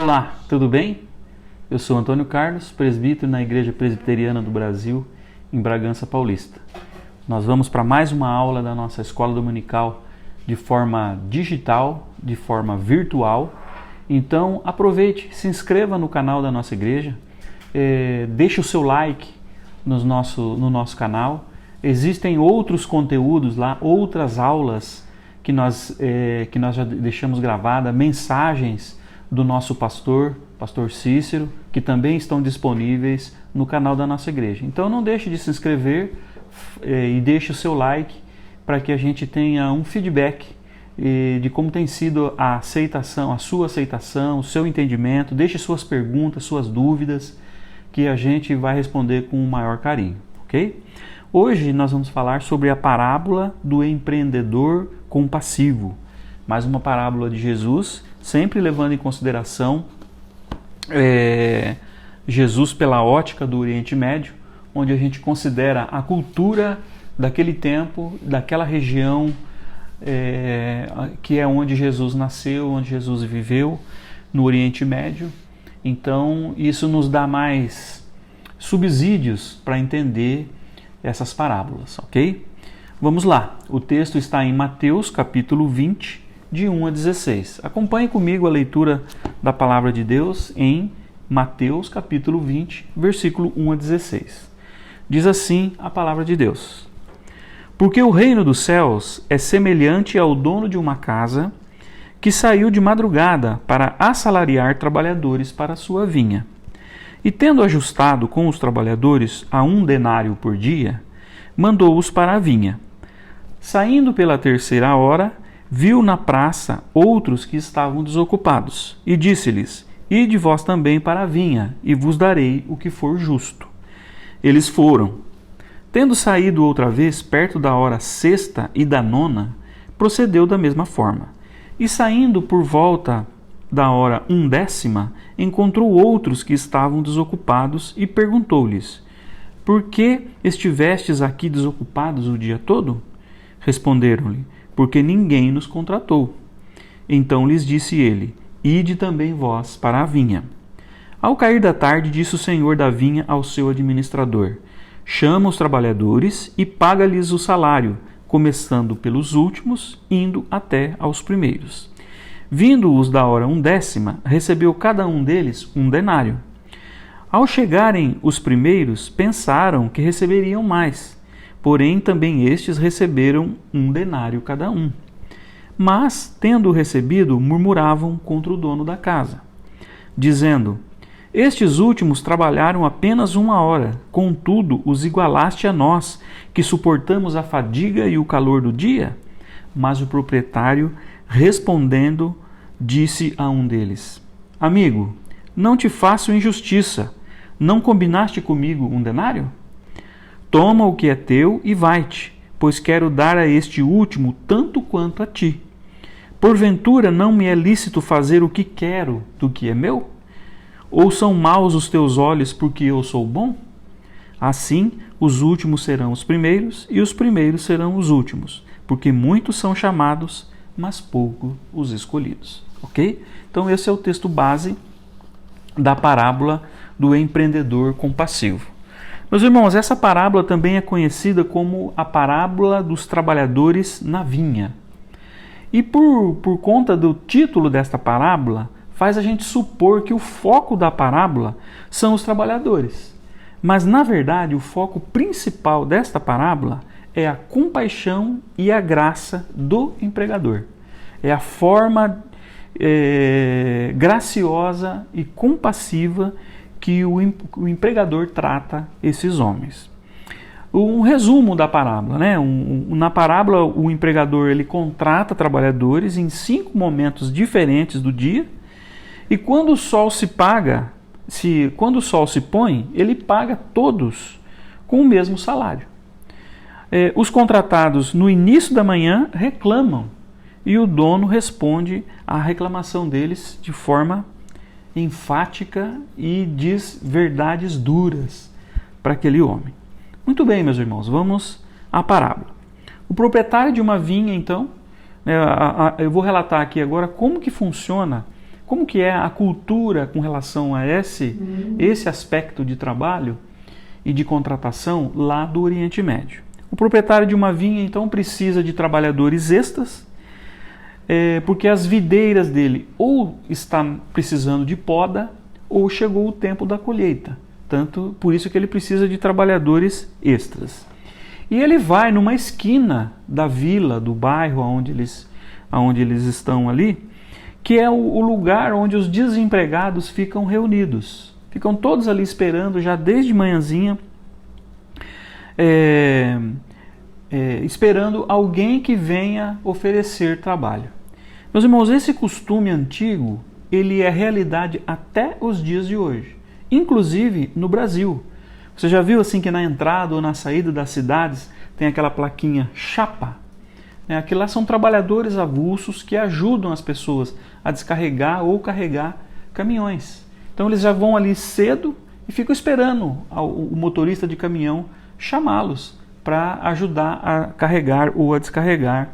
Olá, tudo bem? Eu sou Antônio Carlos, presbítero na Igreja Presbiteriana do Brasil, em Bragança Paulista. Nós vamos para mais uma aula da nossa escola dominical de forma digital, de forma virtual. Então aproveite, se inscreva no canal da nossa igreja, deixe o seu like no nosso canal. Existem outros conteúdos lá, outras aulas que nós já deixamos gravadas, mensagens do nosso pastor Cícero, que também estão disponíveis no canal da nossa igreja. Então não deixe de se inscrever e deixe o seu like para que a gente tenha um feedback de como tem sido a aceitação, a sua aceitação, o seu entendimento. Deixe suas perguntas, suas dúvidas, que a gente vai responder com o maior carinho, ok? Hoje nós vamos falar sobre a parábola do empreendedor compassivo. Mais uma parábola de Jesus, sempre levando em consideração Jesus pela ótica do Oriente Médio, onde a gente considera a cultura daquele tempo, daquela região, que é onde Jesus nasceu, onde Jesus viveu, no Oriente Médio. Então isso nos dá mais subsídios para entender essas parábolas, ok? Vamos lá, o texto está em Mateus capítulo 20, de 1 a 16. Acompanhe comigo a leitura da palavra de Deus em Mateus capítulo 20, versículo 1 a 16. Diz assim a palavra de Deus: Porque o reino dos céus é semelhante ao dono de uma casa que saiu de madrugada para assalariar trabalhadores para a sua vinha. E tendo ajustado com os trabalhadores a 1 denário por dia, mandou-os para a vinha. Saindo pela 3ª hora, viu na praça outros que estavam desocupados, e disse-lhes: Ide vós também para a vinha, e vos darei o que for justo. Eles foram. Tendo saído outra vez perto da hora 6ª e da 9ª, procedeu da mesma forma. E saindo por volta da hora 1/10, encontrou outros que estavam desocupados, e perguntou-lhes: Por que estivestes aqui desocupados o dia todo? Responderam-lhe: Porque ninguém nos contratou. Então lhes disse ele: Ide também vós para a vinha. Ao cair da tarde, disse o senhor da vinha ao seu administrador: Chama os trabalhadores e paga-lhes o salário, começando pelos últimos, indo até aos primeiros. Vindo-os da hora 1/10, recebeu cada um deles 1 denário. Ao chegarem os primeiros, pensaram que receberiam mais. Porém, também estes receberam 1 denário cada um. Mas, tendo recebido, murmuravam contra o dono da casa, dizendo: Estes últimos trabalharam apenas 1 hora, contudo os igualaste a nós, que suportamos a fadiga e o calor do dia? Mas o proprietário, respondendo, disse a um deles: Amigo, não te faço injustiça. Não combinaste comigo 1 denário? Toma o que é teu e vai-te, pois quero dar a este último tanto quanto a ti. Porventura não me é lícito fazer o que quero do que é meu? Ou são maus os teus olhos porque eu sou bom? Assim, os últimos serão os primeiros e os primeiros serão os últimos, porque muitos são chamados, mas poucos os escolhidos. Ok? Então esse é o texto base da parábola do empreendedor compassivo. Meus irmãos, essa parábola também é conhecida como a parábola dos trabalhadores na vinha. E por conta do título desta parábola, faz a gente supor que o foco da parábola são os trabalhadores. Mas, na verdade, o foco principal desta parábola é a compaixão e a graça do empregador. É a forma graciosa e compassiva que o empregador trata esses homens. Um resumo da parábola, né? Na parábola, o empregador ele contrata trabalhadores em 5 momentos diferentes do dia, e quando o sol quando o sol se põe, ele paga todos com o mesmo salário. Os contratados no início da manhã reclamam, e o dono responde à reclamação deles de forma enfática e diz verdades duras para aquele homem. Muito bem, meus irmãos, vamos à parábola. O proprietário de uma vinha, então, eu vou relatar aqui agora como que funciona como que é a cultura com relação a esse aspecto de trabalho e de contratação lá do Oriente Médio. O proprietário de uma vinha, então, precisa de trabalhadores extras, porque as videiras dele ou estão precisando de poda ou chegou o tempo da colheita. Tanto por isso que ele precisa de trabalhadores extras. E ele vai numa esquina da vila, do bairro onde eles estão ali, que é o lugar onde os desempregados ficam reunidos. Ficam todos ali esperando já desde manhãzinha, esperando alguém que venha oferecer trabalho. Meus irmãos, esse costume antigo, ele é realidade até os dias de hoje, inclusive no Brasil. Você já viu assim que na entrada ou na saída das cidades tem aquela plaquinha chapa? Aquilo lá são trabalhadores avulsos que ajudam as pessoas a descarregar ou carregar caminhões. Então eles já vão ali cedo e ficam esperando o motorista de caminhão chamá-los para ajudar a carregar ou a descarregar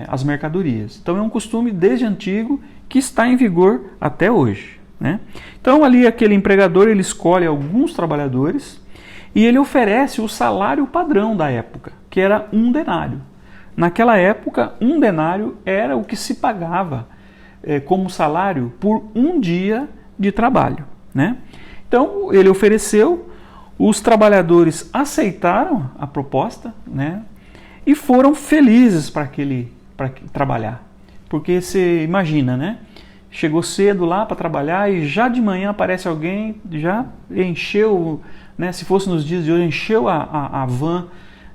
as mercadorias. Então é um costume desde antigo que está em vigor até hoje, né? Então ali aquele empregador ele escolhe alguns trabalhadores e ele oferece o salário padrão da época, que era 1 denário. Naquela época, 1 denário era o que se pagava como salário por um dia de trabalho, né? Então ele ofereceu, os trabalhadores aceitaram a proposta, né? E foram felizes para trabalhar. Porque você imagina, né? Chegou cedo lá para trabalhar e já de manhã aparece alguém, já encheu, né? Se fosse nos dias de hoje, encheu a van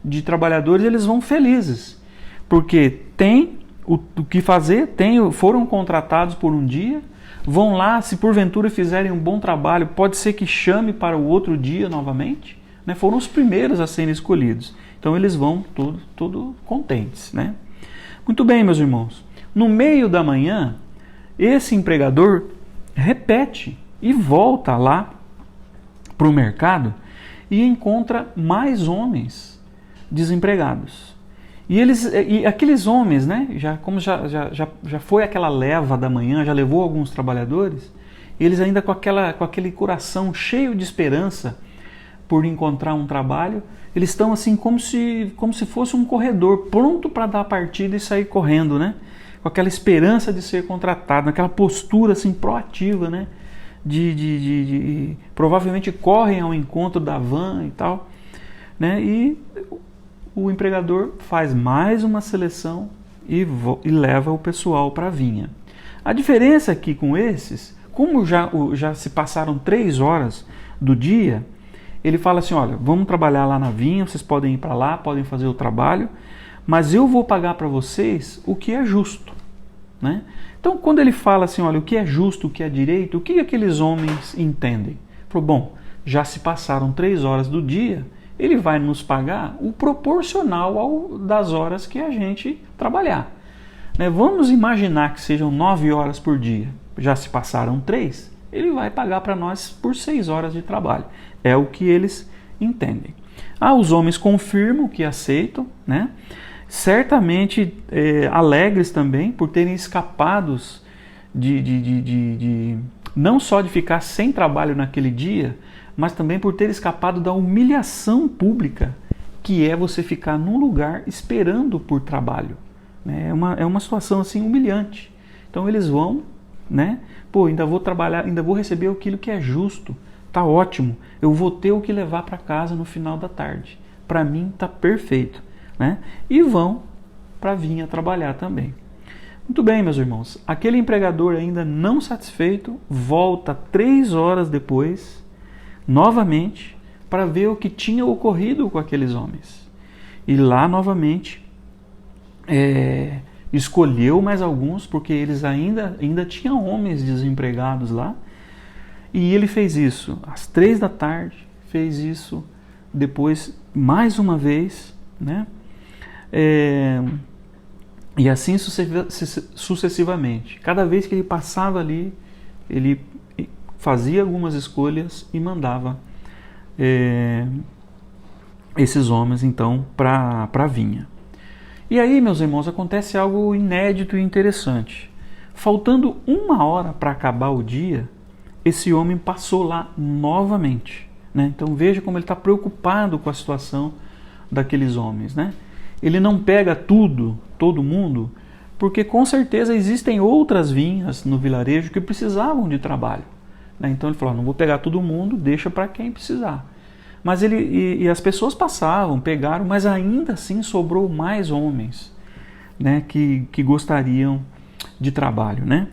de trabalhadores, eles vão felizes. Porque tem o que fazer, foram contratados por um dia, vão lá, se porventura fizerem um bom trabalho, pode ser que chame para o outro dia novamente, né? Foram os primeiros a serem escolhidos. Então eles vão tudo contentes, né? Muito bem, meus irmãos. No meio da manhã, esse empregador repete e volta lá para o mercado e encontra mais homens desempregados. E aqueles homens, né, já foi aquela leva da manhã, já levou alguns trabalhadores, eles ainda com aquele coração cheio de esperança por encontrar um trabalho, eles estão assim como se fosse um corredor pronto para dar a partida e sair correndo, né? Com aquela esperança de ser contratado, naquela postura assim proativa, né? Provavelmente correm ao encontro da van e tal, né? E o empregador faz mais uma seleção e leva o pessoal para a vinha. A diferença aqui com esses, como já se passaram 3 horas do dia, ele fala assim, olha, vamos trabalhar lá na vinha, vocês podem ir para lá, podem fazer o trabalho, mas eu vou pagar para vocês o que é justo, né? Então, quando ele fala assim, olha, o que é justo, o que é direito, o que aqueles homens entendem? Falou, bom, já se passaram 3 horas do dia, ele vai nos pagar o proporcional das horas que a gente trabalhar, né? Vamos imaginar que sejam 9 horas por dia, já se passaram 3, ele vai pagar para nós por 6 horas de trabalho. É o que eles entendem. Os homens confirmam que aceitam, né? Certamente alegres também por terem escapados não só de ficar sem trabalho naquele dia, mas também por ter escapado da humilhação pública, que é você ficar num lugar esperando por trabalho, né? É uma situação assim humilhante. Então eles vão, né? Pô, ainda vou trabalhar, ainda vou receber aquilo que é justo, tá ótimo, eu vou ter o que levar para casa no final da tarde, para mim tá perfeito, né? E vão para a vinha trabalhar também. Muito bem, meus irmãos, aquele empregador ainda não satisfeito, volta 3 horas depois, novamente, para ver o que tinha ocorrido com aqueles homens. E lá, novamente, escolheu mais alguns, porque eles ainda tinham homens desempregados lá, e ele fez isso às 3 da tarde, fez isso depois mais uma vez, né? E assim sucessivamente. Cada vez que ele passava ali, ele fazia algumas escolhas e mandava esses homens então para a vinha. E aí, meus irmãos, acontece algo inédito e interessante. Faltando 1 hora para acabar o dia, esse homem passou lá novamente, né? Então veja como ele está preocupado com a situação daqueles homens, né? Ele não pega todo mundo, porque com certeza existem outras vinhas no vilarejo que precisavam de trabalho, né? Então ele falou, não vou pegar todo mundo, deixa para quem precisar. Mas e as pessoas passavam, pegaram, mas ainda assim sobrou mais homens, né, que gostariam de trabalho, né?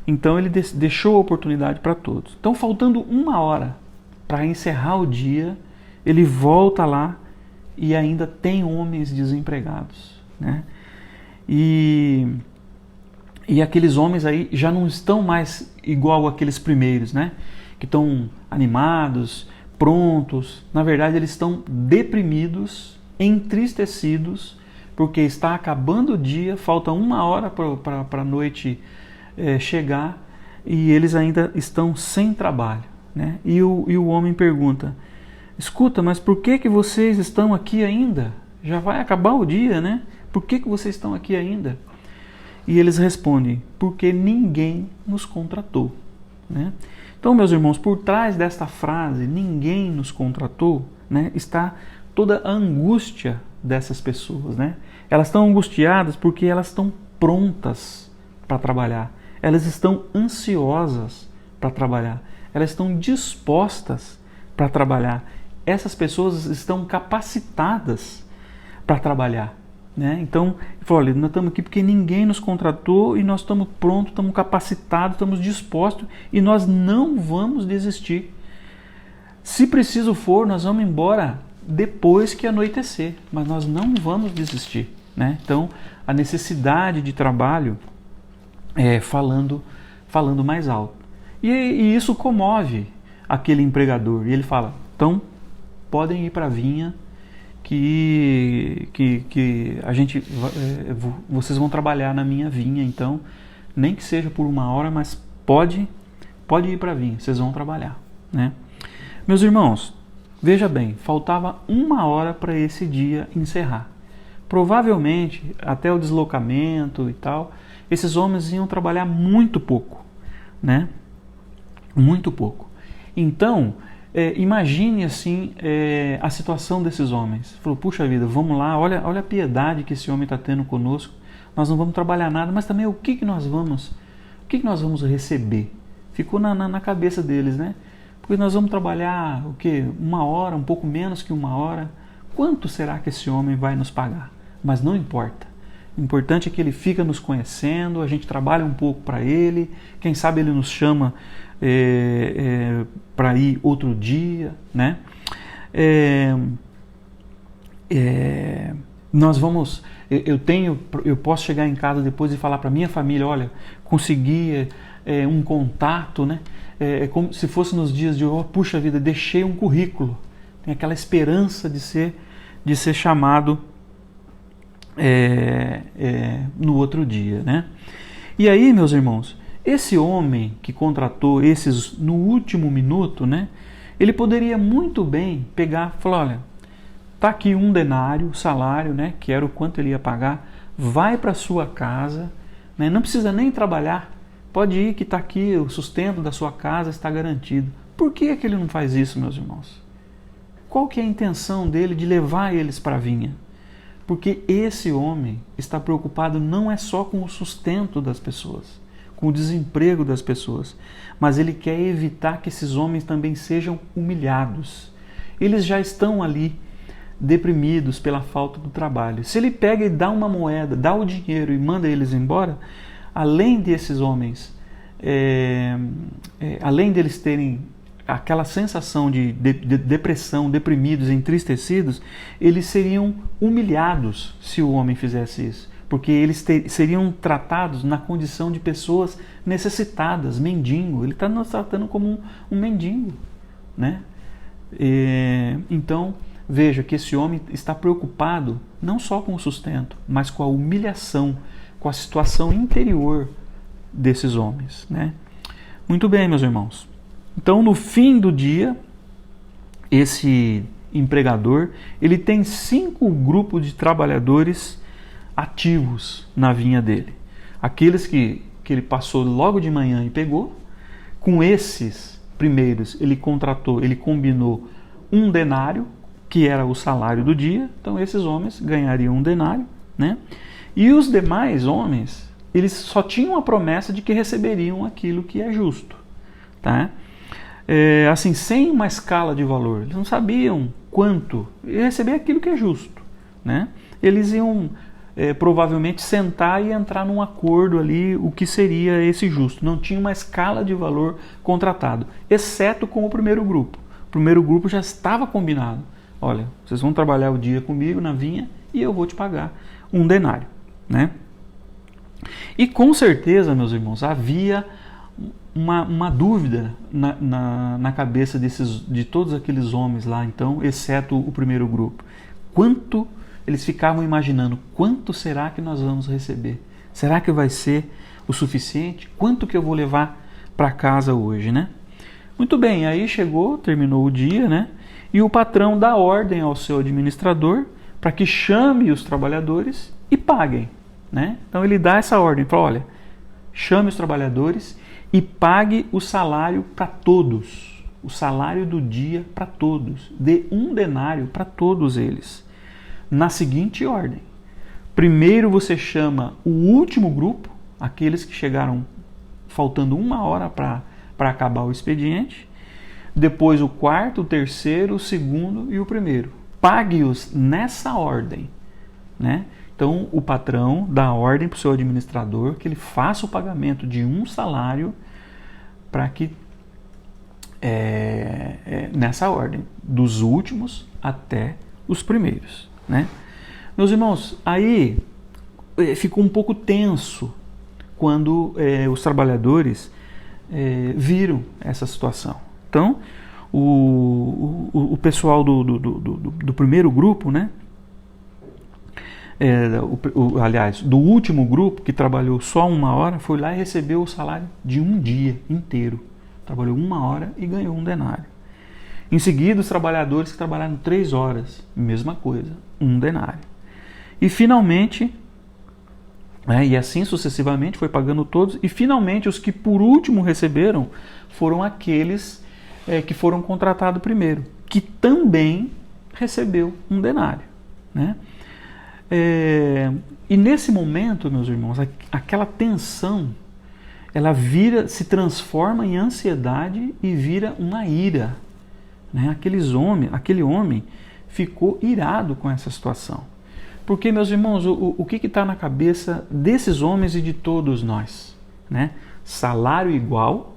Então ele deixou a oportunidade para todos. Então, faltando 1 hora para encerrar o dia, ele volta lá e ainda tem homens desempregados, né? E aqueles homens aí já não estão mais igual aqueles primeiros, né? Que estão animados, prontos. Na verdade, eles estão deprimidos, entristecidos, porque está acabando o dia, falta 1 hora para a noite chegar e eles ainda estão sem trabalho, né? E o homem pergunta, escuta, mas por que vocês estão aqui ainda? Já vai acabar o dia, né? Por que vocês estão aqui ainda? E eles respondem, porque ninguém nos contratou, né? Então, meus irmãos, por trás desta frase, ninguém nos contratou, né, está toda a angústia dessas pessoas, né? Elas estão angustiadas porque elas estão prontas para trabalhar. Elas estão ansiosas para trabalhar. Elas estão dispostas para trabalhar. Essas pessoas estão capacitadas para trabalhar, né? Então, ele falou, olha, nós estamos aqui porque ninguém nos contratou e nós estamos prontos, estamos capacitados, estamos dispostos e nós não vamos desistir. Se preciso for, nós vamos embora depois que anoitecer, mas nós não vamos desistir, né? Então, a necessidade de trabalho falando mais alto. E isso comove aquele empregador. E ele fala, então, podem ir para a vinha que a gente, vocês vão trabalhar na minha vinha, então, nem que seja por 1 hora, mas pode ir para a vinha, vocês vão trabalhar, né? Meus irmãos, veja bem, faltava 1 hora para esse dia encerrar. Provavelmente, até o deslocamento e tal, esses homens iam trabalhar muito pouco, né? Muito pouco. Então, imagine assim a situação desses homens. Falou, puxa vida, vamos lá, olha a piedade que esse homem está tendo conosco. Nós não vamos trabalhar nada, mas também o que nós vamos receber? Ficou na cabeça deles, né? Porque nós vamos trabalhar o quê? 1 hora, um pouco menos que 1 hora. Quanto será que esse homem vai nos pagar? Mas não importa. O importante é que ele fica nos conhecendo, a gente trabalha um pouco para ele, quem sabe ele nos chama para ir outro dia, né? Nós vamos, eu posso chegar em casa depois e falar para minha família, olha, consegui um contato, né? É como se fosse nos dias de hoje, puxa vida, deixei um currículo, tem aquela esperança de ser chamado no outro dia, né? E aí, meus irmãos, esse homem que contratou esses no último minuto, né? Ele poderia muito bem pegar e falar, olha, tá aqui 1 denário, salário, né? Que era o quanto ele ia pagar, vai para sua casa, né? Não precisa nem trabalhar, pode ir que está aqui, o sustento da sua casa está garantido. Por que ele não faz isso, meus irmãos? Qual que é a intenção dele de levar eles para a vinha? Porque esse homem está preocupado não é só com o sustento das pessoas, com o desemprego das pessoas, mas ele quer evitar que esses homens também sejam humilhados. Eles já estão ali deprimidos pela falta do trabalho. Se ele pega e dá uma moeda, dá o dinheiro e manda eles embora, além desses homens, além deles terem aquela sensação de depressão, deprimidos, entristecidos, eles seriam humilhados se o homem fizesse isso, porque eles seriam tratados na condição de pessoas necessitadas, mendigo. Ele está nos tratando como um mendigo, né? Então, veja que esse homem está preocupado não só com o sustento, mas com a humilhação, com a situação interior desses homens, né? Muito bem, meus irmãos. Então, no fim do dia, esse empregador, ele tem 5 grupos de trabalhadores ativos na vinha dele. Aqueles que que ele passou logo de manhã e pegou. Com esses primeiros, ele combinou 1 denário, que era o salário do dia. Então esses homens ganhariam 1 denário, né? E os demais homens, eles só tinham a promessa de que receberiam aquilo que é justo, tá? Assim, sem uma escala de valor. Eles não sabiam quanto. Receber aquilo que é justo, né? Eles iam provavelmente sentar e entrar num acordo ali, o que seria esse justo. Não tinha uma escala de valor contratado, exceto com o primeiro grupo. O primeiro grupo já estava combinado. Olha, vocês vão trabalhar o dia comigo na vinha e eu vou te pagar 1 denário, né? E com certeza, meus irmãos, havia uma dúvida na cabeça de todos aqueles homens lá, então, exceto o primeiro grupo. Eles ficavam imaginando, quanto será que nós vamos receber? Será que vai ser o suficiente? Quanto que eu vou levar para casa hoje, né? Muito bem, aí terminou o dia, né? E o patrão dá ordem ao seu administrador para que chame os trabalhadores e paguem, né? Então ele dá essa ordem, fala, olha, chame os trabalhadores e pague o salário para todos, o salário do dia para todos, dê 1 denário para todos eles, na seguinte ordem. Primeiro você chama o último grupo, aqueles que chegaram faltando 1 hora para acabar o expediente, depois o quarto, o terceiro, o segundo e o primeiro. Pague-os nessa ordem, né? Então, o patrão dá ordem para o seu administrador que ele faça o pagamento de 1 salário para que, nessa ordem, dos últimos até os primeiros, né? Meus irmãos, aí ficou um pouco tenso quando os trabalhadores viram essa situação. Então, o pessoal do primeiro grupo, né? Aliás, do último grupo, que trabalhou só 1 hora, foi lá e recebeu o salário de 1 dia inteiro. Trabalhou 1 hora e ganhou 1 denário. Em seguida, os trabalhadores que trabalharam 3 horas, mesma coisa, 1 denário. E finalmente, e assim sucessivamente, foi pagando todos, e finalmente os que por último receberam foram aqueles que foram contratados primeiro, que também recebeu 1 denário, né? E nesse momento, meus irmãos, aquela tensão, ela se transforma em ansiedade e vira uma ira, né? Aquele homem ficou irado com essa situação. Porque, meus irmãos, o que está na cabeça desses homens e de todos nós, né? Salário igual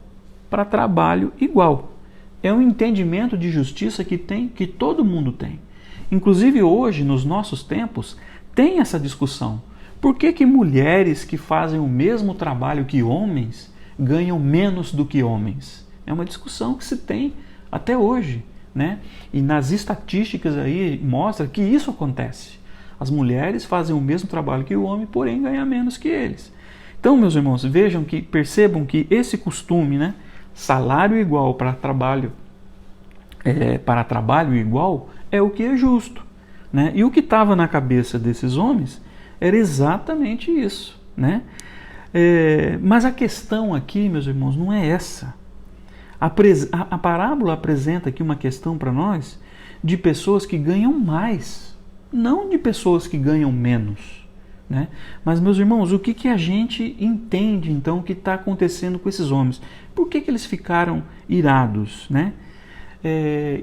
para trabalho igual. É um entendimento de justiça que todo mundo tem. Inclusive hoje, nos nossos tempos, tem essa discussão. Por que mulheres que fazem o mesmo trabalho que homens ganham menos do que homens? É uma discussão que se tem até hoje, né? E nas estatísticas aí mostra que isso acontece. As mulheres fazem o mesmo trabalho que o homem, porém ganham menos que eles. Então, meus irmãos, percebam que esse costume, né? Salário igual para trabalho igual é o que é justo, né? E o que estava na cabeça desses homens era exatamente isso, né? Mas a questão aqui, meus irmãos, não é essa. A parábola apresenta aqui uma questão para nós de pessoas que ganham mais, não de pessoas que ganham menos, né? Mas, meus irmãos, o que a gente entende então que está acontecendo com esses homens? Por que eles ficaram irados, né?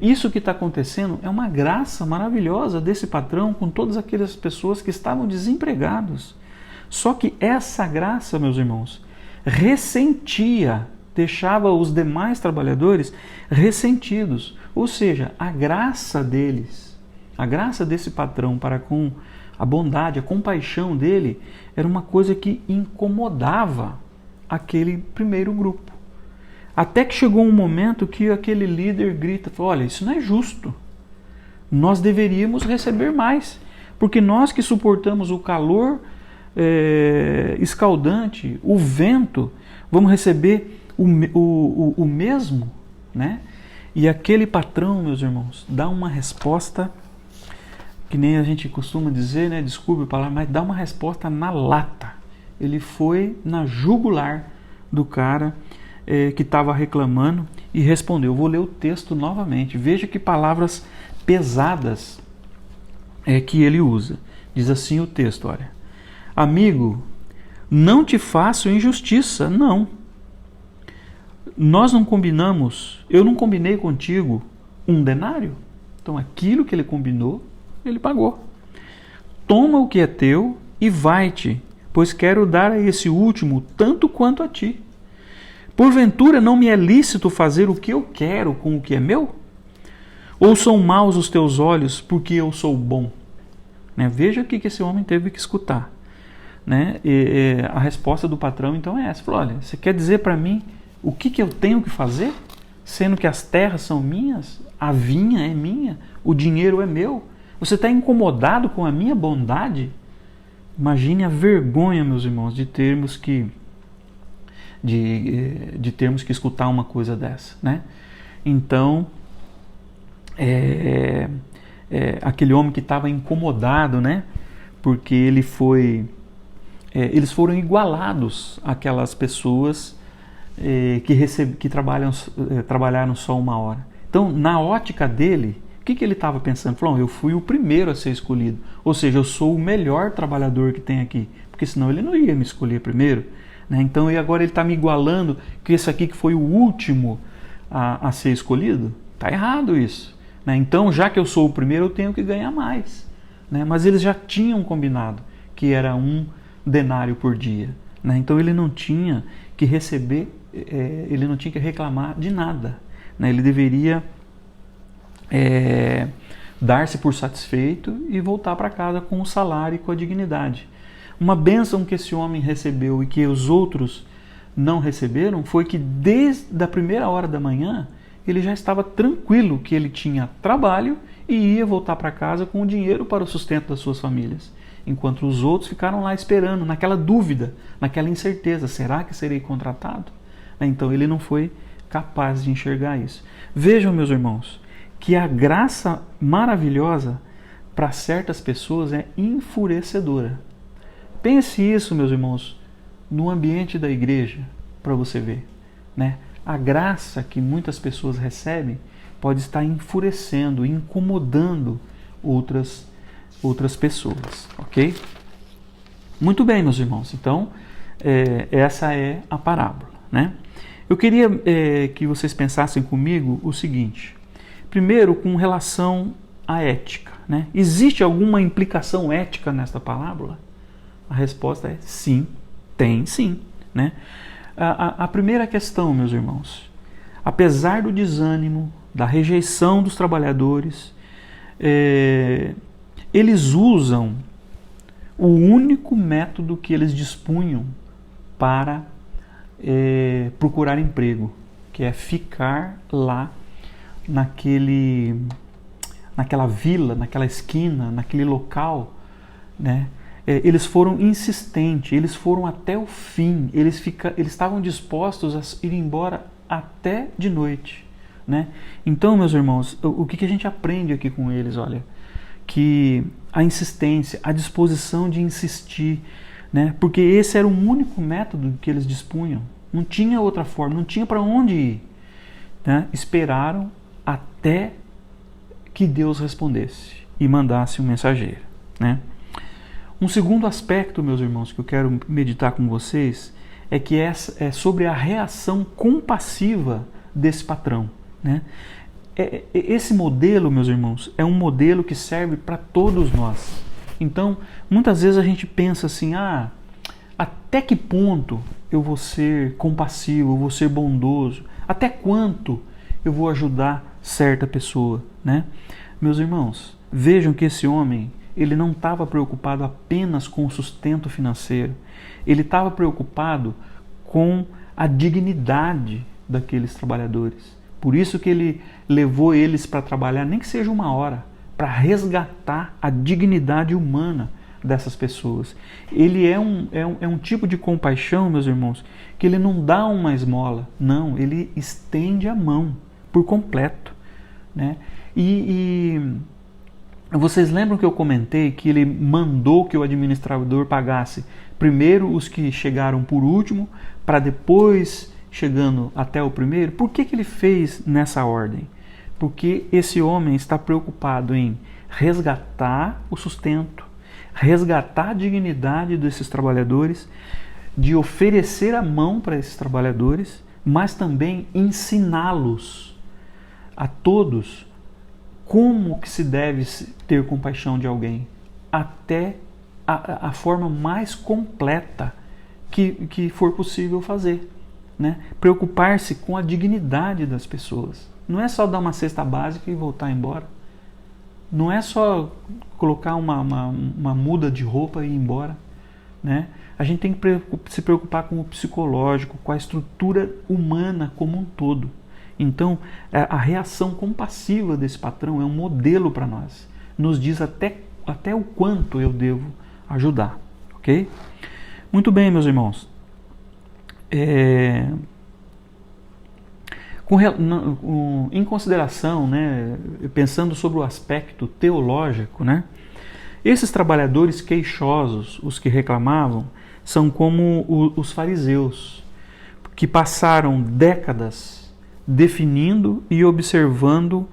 Isso que está acontecendo é uma graça maravilhosa desse patrão com todas aquelas pessoas que estavam desempregados. Só que essa graça, meus irmãos, deixava os demais trabalhadores ressentidos. Ou seja, a graça deles, a graça desse patrão para com a bondade, a compaixão dele, era uma coisa que incomodava aquele primeiro grupo. Até que chegou um momento que aquele líder grita, olha, isso não é justo. Nós deveríamos receber mais, porque nós que suportamos o calor escaldante, o vento, vamos receber o mesmo, né? E aquele patrão, meus irmãos, dá uma resposta, que nem a gente costuma dizer, né? Desculpe a palavra, mas dá uma resposta na lata. Ele foi na jugular do cara que estava reclamando e respondeu. Eu vou ler o texto novamente. Veja que palavras pesadas que ele usa. Diz assim o texto, olha. Amigo, não te faço injustiça, não. Nós não combinamos, eu não combinei contigo um denário? Então aquilo que ele combinou, ele pagou. Toma o que é teu e vai-te, pois quero dar a esse último tanto quanto a ti. Porventura não me é lícito fazer o que eu quero com o que é meu? Ou são maus os teus olhos porque eu sou bom? Né? Veja o que esse homem teve que escutar. Né? A resposta do patrão então é essa. Falou, olha, você quer dizer para mim o que eu tenho que fazer? Sendo que as terras são minhas, a vinha é minha, o dinheiro é meu. Você está incomodado com a minha bondade? Imagine a vergonha, meus irmãos, de termos que escutar uma coisa dessa, né? Então, aquele homem que estava incomodado, né? Porque eles foram igualados àquelas pessoas que trabalharam só uma hora. Então, na ótica dele, o que ele estava pensando? Falou, eu fui o primeiro a ser escolhido, ou seja, eu sou o melhor trabalhador que tem aqui, porque senão ele não ia me escolher primeiro. Né? Então, agora ele está me igualando que esse aqui que foi o último a ser escolhido? Está errado isso. Né? Então, já que eu sou o primeiro, eu tenho que ganhar mais. Né? Mas eles já tinham combinado que era 1 denário por dia. Né? Então, ele não tinha que receber, ele não tinha que reclamar de nada. Né? Ele deveria dar-se por satisfeito e voltar para casa com o salário e com a dignidade. Uma bênção que esse homem recebeu e que os outros não receberam foi que desde a primeira hora da manhã ele já estava tranquilo que ele tinha trabalho e ia voltar para casa com o dinheiro para o sustento das suas famílias. Enquanto os outros ficaram lá esperando, naquela dúvida, naquela incerteza, será que serei contratado? Então ele não foi capaz de enxergar isso. Vejam, meus irmãos, que a graça maravilhosa para certas pessoas é enfurecedora. Pense isso, meus irmãos, no ambiente da igreja, para você ver. Né? A graça que muitas pessoas recebem pode estar enfurecendo, incomodando outras pessoas, ok? Muito bem, meus irmãos, então essa é a parábola, né? Eu queria que vocês pensassem comigo o seguinte, primeiro com relação à ética, né? Existe alguma implicação ética nesta parábola? A resposta é sim, tem sim, né? A primeira questão, meus irmãos, apesar do desânimo, da rejeição dos trabalhadores, eles usam o único método que eles dispunham para procurar emprego, que é ficar lá naquela vila, naquela esquina, naquele local, né? Eles foram insistentes, eles foram até o fim, eles estavam dispostos a ir embora até de noite, né? Então, meus irmãos, o que a gente aprende aqui com eles? Olha, que a insistência, a disposição de insistir, né? Porque esse era o único método que eles dispunham, não tinha outra forma, não tinha para onde ir, né? Esperaram até que Deus respondesse e mandasse um mensageiro, né? Um segundo aspecto, meus irmãos, que eu quero meditar com vocês é que é sobre a reação compassiva desse patrão, né? Esse modelo, meus irmãos, é um modelo que serve para todos nós. Então, muitas vezes a gente pensa assim, até que ponto eu vou ser compassivo, eu vou ser bondoso? Até quanto eu vou ajudar certa pessoa, né? Meus irmãos, vejam que esse homem, ele não estava preocupado apenas com o sustento financeiro, ele estava preocupado com a dignidade daqueles trabalhadores. Por isso que ele levou eles para trabalhar, nem que seja 1 hora, para resgatar a dignidade humana dessas pessoas. Ele é um tipo de compaixão, meus irmãos, que ele não dá uma esmola, não, ele estende a mão por completo, né? E Vocês lembram que eu comentei que ele mandou que o administrador pagasse primeiro os que chegaram por último, para depois chegando até o primeiro? Por que ele fez nessa ordem? Porque esse homem está preocupado em resgatar o sustento, resgatar a dignidade desses trabalhadores, de oferecer a mão para esses trabalhadores, mas também ensiná-los a todos como que se deve ter compaixão de alguém, até a forma mais completa que for possível fazer, né? Preocupar-se com a dignidade das pessoas. Não é só dar uma cesta básica e voltar embora. Não é só colocar uma muda de roupa e ir embora, né? A gente tem que se preocupar com o psicológico, com a estrutura humana como um todo. Então, a reação compassiva desse patrão é um modelo para nós. Nos diz até o quanto eu devo ajudar. Ok? Muito bem, meus irmãos. Em consideração, né, pensando sobre o aspecto teológico, né, esses trabalhadores queixosos, os que reclamavam, são como os fariseus, que passaram décadas definindo e observando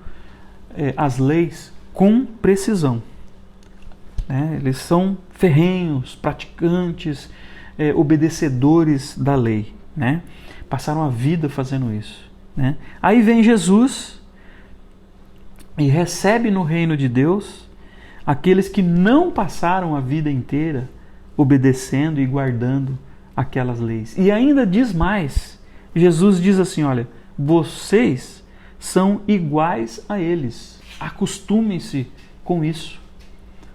as leis com precisão, né? Eles são ferrenhos, praticantes, obedecedores da lei, né? Passaram a vida fazendo isso, né? Aí vem Jesus e recebe no reino de Deus aqueles que não passaram a vida inteira obedecendo e guardando aquelas leis. E ainda diz mais, Jesus diz assim, olha, vocês são iguais a eles. Acostumem-se com isso.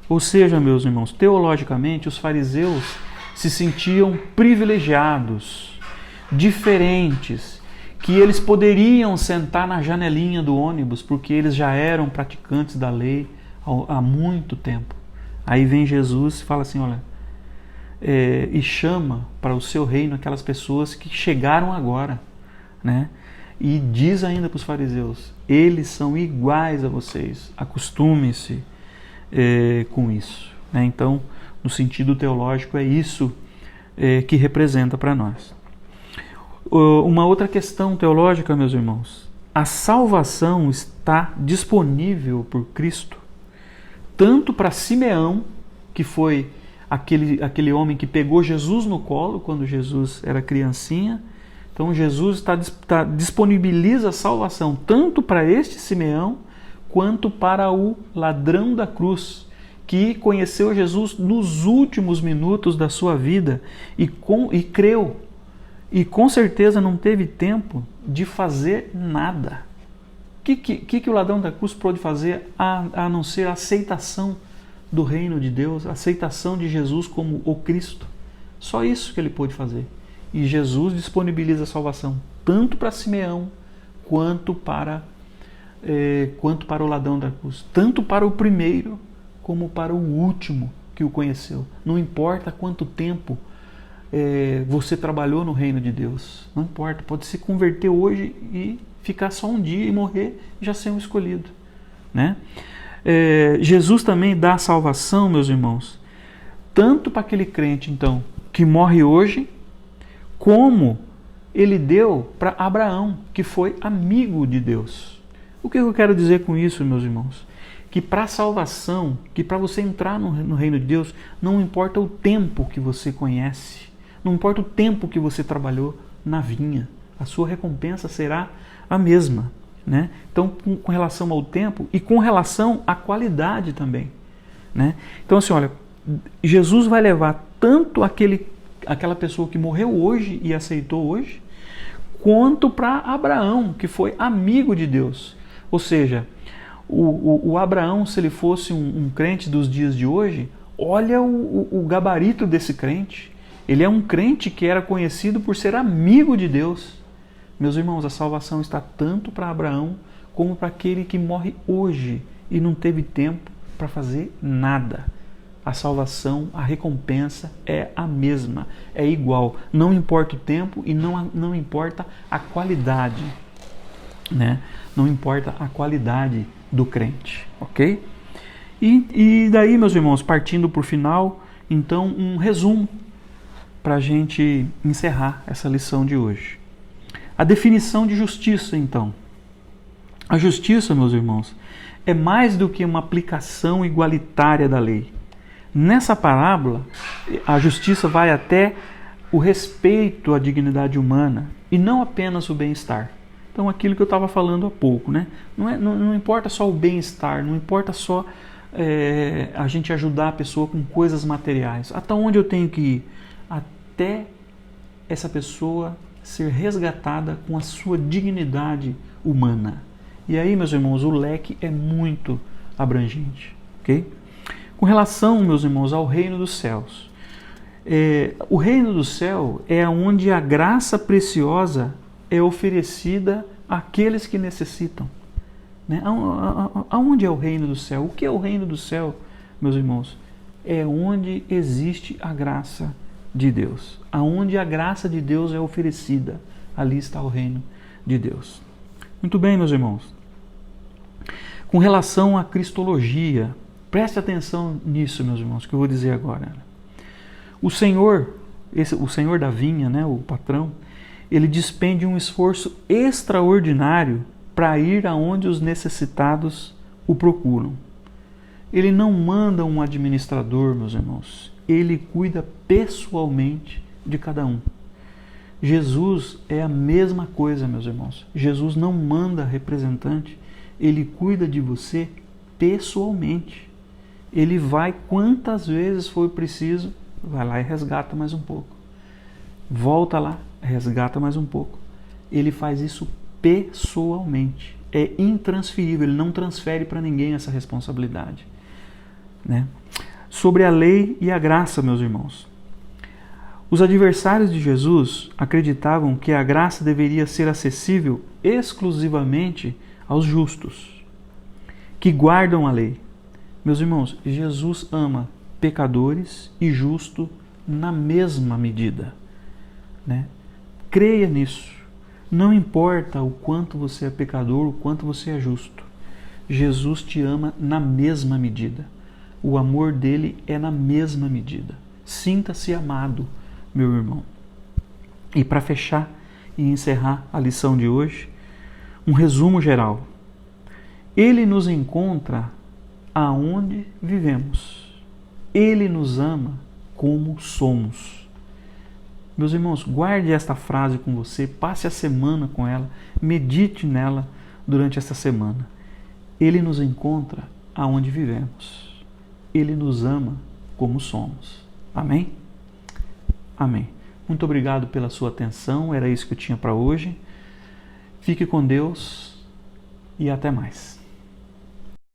Ou seja, meus irmãos, teologicamente, os fariseus se sentiam privilegiados, diferentes, que eles poderiam sentar na janelinha do ônibus, porque eles já eram praticantes da lei há muito tempo. Aí vem Jesus e fala assim, olha, e chama para o seu reino aquelas pessoas que chegaram agora, né? E diz ainda para os fariseus, eles são iguais a vocês, acostumem-se com isso, né? Então, no sentido teológico, é isso que representa para nós. Uma outra questão teológica, meus irmãos, a salvação está disponível por Cristo, tanto para Simeão, que foi aquele homem que pegou Jesus no colo quando Jesus era criancinha. Então Jesus disponibiliza a salvação tanto para este Simeão quanto para o ladrão da cruz, que conheceu Jesus nos últimos minutos da sua vida e creu. E com certeza não teve tempo de fazer nada. O que o ladrão da cruz pôde fazer a não ser a aceitação do reino de Deus, a aceitação de Jesus como o Cristo? Só isso que ele pôde fazer. E Jesus disponibiliza a salvação tanto para Simeão quanto para o ladrão da cruz. Tanto para o primeiro como para o último que o conheceu. Não importa quanto tempo você trabalhou no reino de Deus. Não importa. Pode se converter hoje e ficar só um dia e morrer e já ser um escolhido, né? Jesus também dá salvação, meus irmãos, tanto para aquele crente, então, que morre hoje, como ele deu para Abraão, que foi amigo de Deus. O que eu quero dizer com isso, meus irmãos? Que para a salvação, que para você entrar no reino de Deus, não importa o tempo que você conhece, não importa o tempo que você trabalhou na vinha, a sua recompensa será a mesma, né? Então, com relação ao tempo e com relação à qualidade também, né? Então, assim, olha, Jesus vai levar tanto aquela pessoa que morreu hoje e aceitou hoje, quanto para Abraão, que foi amigo de Deus. Ou seja, o Abraão, se ele fosse um crente dos dias de hoje, olha o gabarito desse crente. Ele é um crente que era conhecido por ser amigo de Deus. Meus irmãos, a salvação está tanto para Abraão como para aquele que morre hoje e não teve tempo para fazer nada. A salvação, a recompensa é a mesma, é igual. Não importa o tempo e não importa a qualidade, né? Não importa a qualidade do crente, ok? E daí, meus irmãos, partindo por final, então um resumo para a gente encerrar essa lição de hoje. A definição de justiça, então. A justiça, meus irmãos, é mais do que uma aplicação igualitária da lei. Nessa parábola, a justiça vai até o respeito à dignidade humana e não apenas o bem-estar. Então, aquilo que eu estava falando há pouco, né? Não importa só o bem-estar, não importa só a gente ajudar a pessoa com coisas materiais. Até onde eu tenho que ir? Até essa pessoa ser resgatada com a sua dignidade humana. E aí, meus irmãos, o leque é muito abrangente, ok? Com relação, meus irmãos, ao reino dos céus. O reino do céu é onde a graça preciosa é oferecida àqueles que necessitam. Né? Aonde é o reino do céu? O que é o reino do céu, meus irmãos? É onde existe a graça de Deus. Aonde a graça de Deus é oferecida, ali está o reino de Deus. Muito bem, meus irmãos. Com relação à cristologia, preste atenção nisso, meus irmãos, que eu vou dizer agora. O Senhor da vinha, né, o patrão, ele despende um esforço extraordinário para ir aonde os necessitados o procuram. Ele não manda um administrador, meus irmãos. Ele cuida pessoalmente de cada um. Jesus é a mesma coisa, meus irmãos. Jesus não manda representante. Ele cuida de você pessoalmente. Ele vai quantas vezes for preciso, vai lá e resgata mais um pouco. Volta lá, resgata mais um pouco. Ele faz isso pessoalmente. É intransferível, ele não transfere para ninguém essa responsabilidade. Né? Sobre a lei e a graça, meus irmãos. Os adversários de Jesus acreditavam que a graça deveria ser acessível exclusivamente aos justos, que guardam a lei. Meus irmãos, Jesus ama pecadores e justo na mesma medida. Né? Creia nisso. Não importa o quanto você é pecador, o quanto você é justo. Jesus te ama na mesma medida. O amor dele é na mesma medida. Sinta-se amado, meu irmão. E para fechar e encerrar a lição de hoje, um resumo geral. Ele nos encontra aonde vivemos. Ele nos ama como somos. Meus irmãos, guarde esta frase com você, passe a semana com ela, medite nela durante essa semana. Ele nos encontra aonde vivemos. Ele nos ama como somos. Amém? Amém. Muito obrigado pela sua atenção, era isso que eu tinha para hoje. Fique com Deus e até mais.